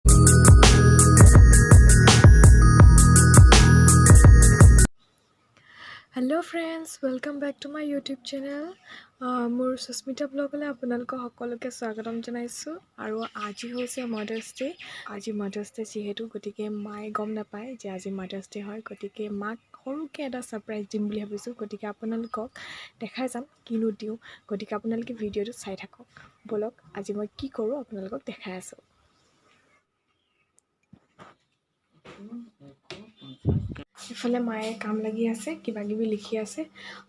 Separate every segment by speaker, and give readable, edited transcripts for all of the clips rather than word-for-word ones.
Speaker 1: Hello friends, welcome back to my YouTube channel. মোৰ সুস্মিতা ব্লগলৈ আপোনালোকক সকলোকে স্বাগতম জনাইছোঁ আৰু আজি হৈছে মাদাৰ্ছ ডে। আজি মাদাৰ্ছ ডে যিহেতু গতিকে মায়ে গম নাপায় যে আজি মাদাৰ্ছ ডে হয়, গতিকে মাক সৰুকৈ এটা ছাৰপ্ৰাইজ দিম বুলি ভাবিছোঁ। গতিকে আপোনালোকক দেখাই যাম কিনো দিওঁ, গতিকে আপোনালোকে ভিডিঅ'টো চাই থাকক। ব'লক আজি মই কি কৰোঁ আপোনালোকক দেখাই আছোঁ। ইফালে মায়ে কাম লাগি আছে, কিবা কিবি লিখি আছে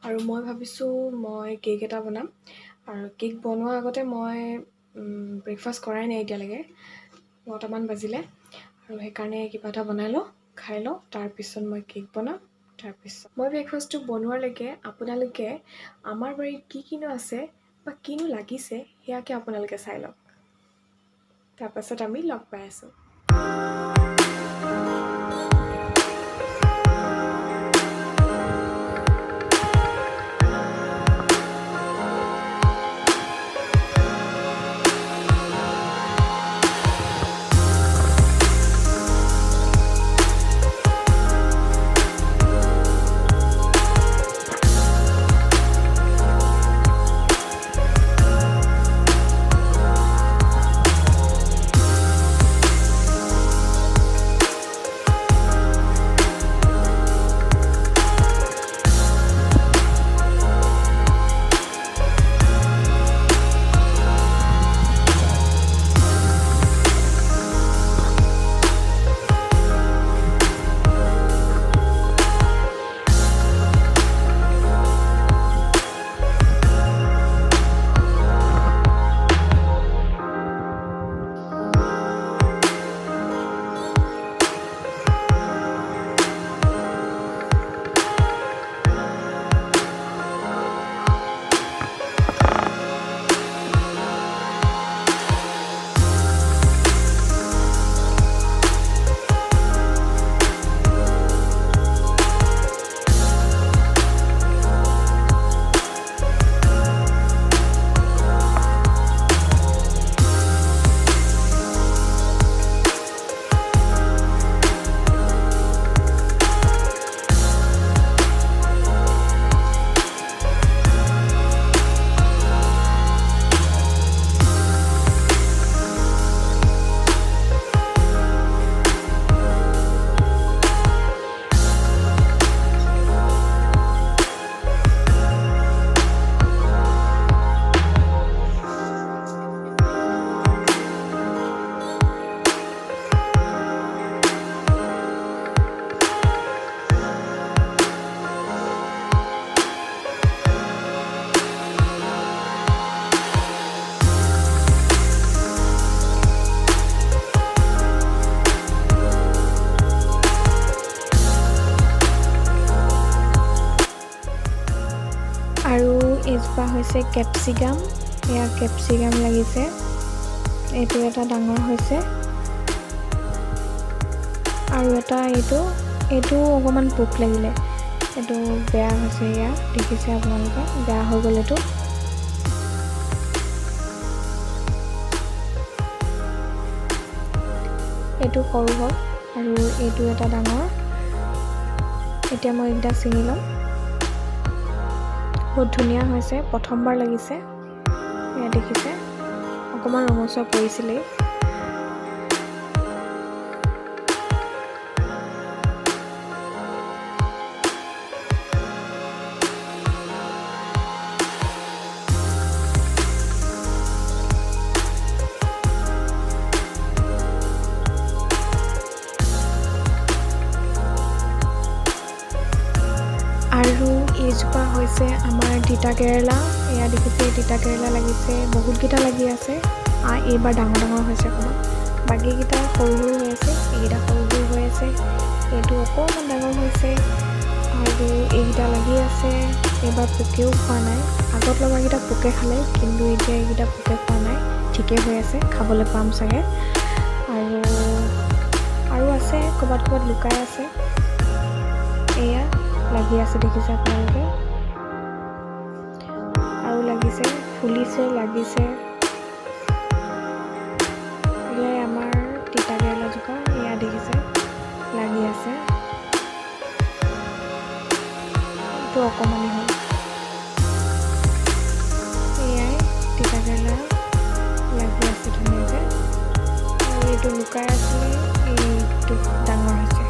Speaker 1: আৰু মই ভাবিছোঁ মই কেক এটা বনাম। আৰু কেক বনোৱাৰ আগতে মই ব্ৰেকফাষ্ট কৰাই নাই এতিয়ালৈকে, 9টামান বাজিলে আৰু সেইকাৰণে কিবা এটা বনাই লওঁ, খাই লওঁ, তাৰপিছত মই কেক বনাম। তাৰপিছত মই ব্ৰেকফাষ্টটো বনোৱালৈকে আপোনালোকে আমাৰ বাৰীত কি কিনো আছে বা কিনো লাগিছে সেয়াকে আপোনালোকে চাই লওক, তাৰপাছত আমি লগ পাই আছোঁ। আৰু এজোপা হৈছে কেপচিকাম, এয়া কেপচিকাম লাগিছে, এইটো এটা ডাঙৰ হৈছে আৰু এটা এইটো অকণমান পোক লাগিলে, এইটো বেয়া হৈছে, এয়া দেখিছে আপোনালোকে, বেয়া হৈ গ'ল। এইটো সৰু হ'ল আৰু এইটো এটা ডাঙৰ। এতিয়া মই এইকেইটা ছিঙি ল'ম। বহুত ধুনীয়া হৈছে, প্ৰথমবাৰ লাগিছে, এয়া দেখিছে, অকণমান ৰঙচুৱা পৰিছিলেই। আৰু এইজোপা হৈছে আমাৰ তিতা কেৰেলা, এয়া দেখিছে তিতা কেৰেলা লাগিছে, বহুতকেইটা লাগি আছে। এইবাৰ ডাঙৰ ডাঙৰ হৈছে অকণমান, বাকীকেইটা সৰু সৰু হৈ আছে, এইকেইটা সৰু সৰু হৈ আছে, এইটো অকণমান ডাঙৰ হৈছে আৰু এইকেইটা লাগি আছে। এইবাৰ পোকেও খোৱা নাই, আগত লগাকেইটা পোকে খালে, কিন্তু এতিয়া এইকেইটা পোকে খোৱা নাই, ঠিকেই হৈ আছে, খাবলৈ পাম চাগে। আৰু আছে, ক'ৰবাত ক'ৰবাত লুকাই আছে, এয়া লাগি আছে, দেখিছে আপোনালোকে, আৰু লাগিছে, ফুলিছে, লাগিছে। এয়াই আমাৰ তিতা কেৰেলা অকণমানি হ'ল। এয়াই তিতাকেৰেলা লাগি আছে ধুনীয়াকৈ, আৰু এইটো লুকাই আছিলে, এইটো ডাঙৰ হৈছে।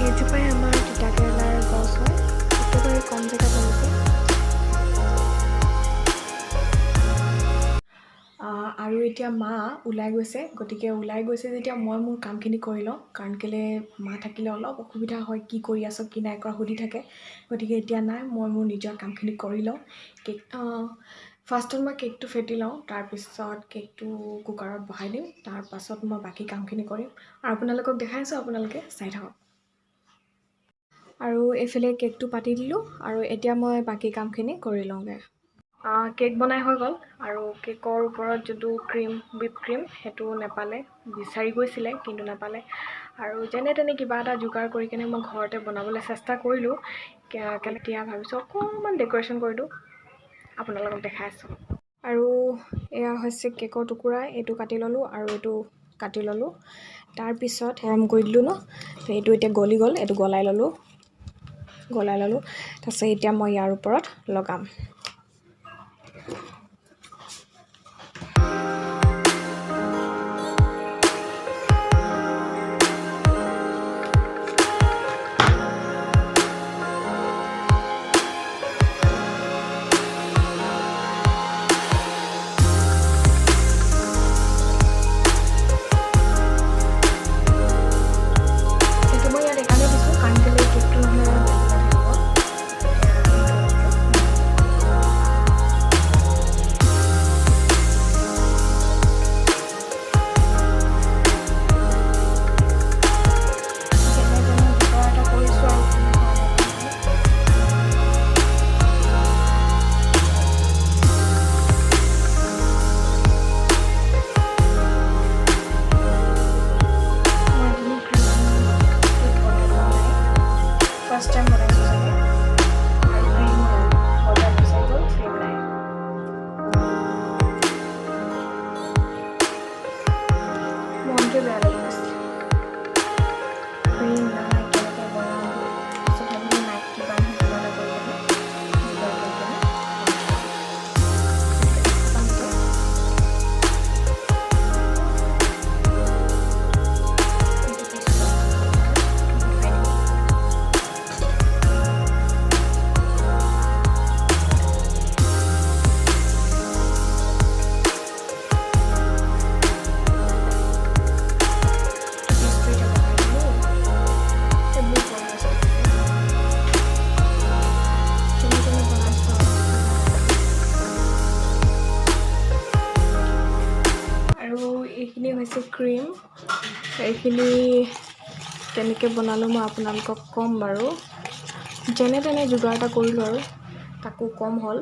Speaker 1: এইজোপাই আমাৰ তিতাকেৰেলাৰ গছ হয়, একেবাৰে কম জেগা কৰিছে। আৰু এতিয়া মা ওলাই গৈছে, গতিকে ওলাই গৈছে যেতিয়া মই মোৰ কামখিনি কৰি লওঁ, কাৰণ কেলৈ মা থাকিলে অলপ অসুবিধা হয়, কি কৰি আছ কি নাই কৰা সুধি থাকে। গতিকে এতিয়া নাই, মই মোৰ নিজৰ কামখিনি কৰি লওঁ। ফাৰ্ষ্টত মই কেকটো ফেটি লওঁ, তাৰপিছত কেকটো কুকাৰত বহাই দিম, তাৰপাছত মই বাকী কামখিনি কৰিম আৰু আপোনালোকক দেখাই আছোঁ, আপোনালোকে চাই থাকক। আৰু এইফালে কেকটো পাতি দিলোঁ, আৰু এতিয়া মই বাকী কামখিনি কৰি লওঁগৈ। কেক বনাই হৈ গ'ল, আৰু কেকৰ ওপৰত যোনটো ক্ৰীম, হুইপ ক্ৰীম, সেইটো নেপালে, বিচাৰি গৈছিলে কিন্তু নাপালে। আৰু যেনে তেনে কিবা এটা যোগাৰ কৰি কিনে মই ঘৰতে বনাবলৈ চেষ্টা কৰিলোঁ। এতিয়া ভাবিছোঁ অকণমান ডেক'ৰেশ্যন কৰি দিওঁ, আপোনালোকক দেখাই আছোঁ। আৰু এয়া হৈছে কেকৰ টুকুৰা, এইটো কাটি ল'লোঁ আৰু এইটো কাটি ল'লোঁ। তাৰপিছত গৰম কৰি দিলোঁ ন, তো এইটো এতিয়া গলি গ'ল, এইটো গলাই ল'লোঁ। তাৰপিছত এতিয়া মই ইয়াৰ ওপৰত লগাম। ফাৰ্ষ্ট টাইম বনাইছোঁ চাগে, আৰু বজাৰ বিচাৰি গ'ল, ফ্লেম নাই। মনটোৱে বেয়া লাগি গৈছে, ক্ৰীম নাই, কেনেকৈ বনাম। তাৰপিছত ভাবিলোঁ নাই, কিবা নহয় কিবা এটা কৰি কেনে যোগাৰ কৰি কেনে এইখিনি হৈছে ক্ৰীম। এইখিনি কেনেকৈ বনালোঁ মই আপোনালোকক ক'ম বাৰু। যেনে তেনে যোগাৰ এটা কৰিলোঁ, আৰু তাকো কম হ'ল।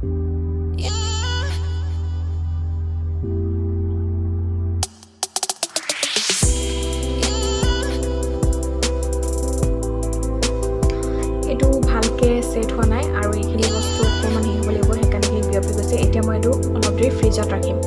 Speaker 1: এইটো ভালকৈ ছেট হোৱা নাই আৰু এইখিনি বস্তু অকণমান হেৰি হ'ব লাগিব, সেইকাৰণে সি বিয়পি গৈছে। এতিয়া মই এইটো অলপ দেৰি ফ্ৰিজত ৰাখিম।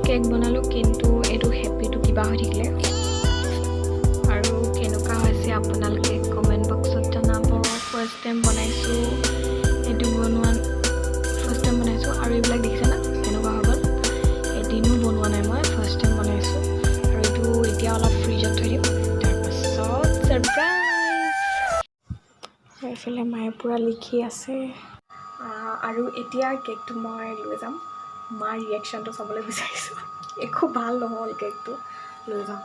Speaker 1: কেক বনালোঁ, কিন্তু এইটো হেপিটো কিবা হৈ থাকিলে। আৰু কেনেকুৱা হৈছে আপোনালোকে কমেণ্ট বক্সত জনাব। ফাৰ্ষ্ট টাইম বনাইছোঁ, এইটো বনোৱা ফাৰ্ষ্ট টাইম বনাইছোঁ। আৰু এইবিলাক দেখিছে না কেনেকুৱা হৈ গ'ল, এদিনো বনোৱা নাই মই, ফাৰ্ষ্ট টাইম বনাইছোঁ। আৰু এইটো এতিয়া অলপ ফ্ৰিজত থৈ দিম, তাৰপাছত ছাৰপ্ৰাইজ। এইফালে মায়ে পূৰা লিখি আছে। আৰু এতিয়া কেকটো মই লৈ যাম, মাৰ ৰিয়েকশ্যনটো চাবলৈ বিচাৰিছোঁ। একো ভাল নহ'ল কেকটো, লৈ যাম।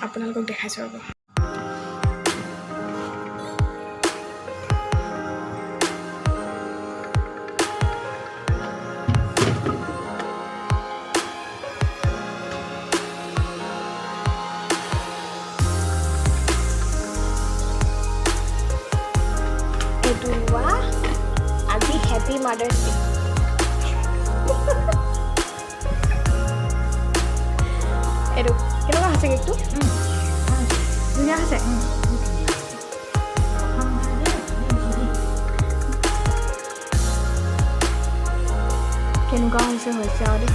Speaker 1: আপোনালোকক দেখাইছোঁ ৰ'ব। এইটো লোৱা, আজি হেপী মাদাৰ্ছ ডে। এইটো কেনেকুৱা হৈছে কেকটো? ধুনীয়া হৈছে। কেনেকুৱা হৈছে আৰু দেই।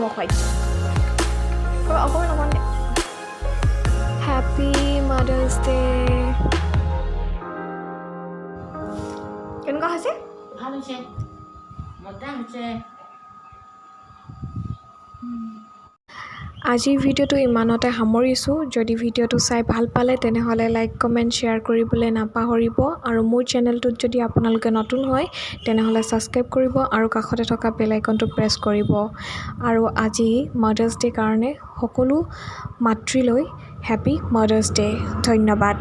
Speaker 1: মই খুৱাইছোঁ অকণমান হেপী মাদাৰ্ছ ডে। কেনেকুৱা হৈছে?
Speaker 2: ভাল হৈছে, মজা হৈছে।
Speaker 1: আজিৰ ভিডিঅ'টো ইমানতে সামৰিছোঁ। যদি ভিডিঅ'টো চাই ভাল পালে তেনেহ'লে লাইক কমেণ্ট শ্বেয়াৰ কৰিবলৈ নাপাহৰিব। আৰু মোৰ চেনেলটোত যদি আপোনালোকে নতুন হয় তেনেহ'লে ছাবস্ক্ৰাইব কৰিব আৰু কাষতে থকা বেল আইকনটো প্ৰেছ কৰিব। আৰু আজি মাদাৰ্ছ ডে কাৰণে সকলো মাতৃলৈ হেপী মাদাৰ্ছ ডে। ধন্যবাদ।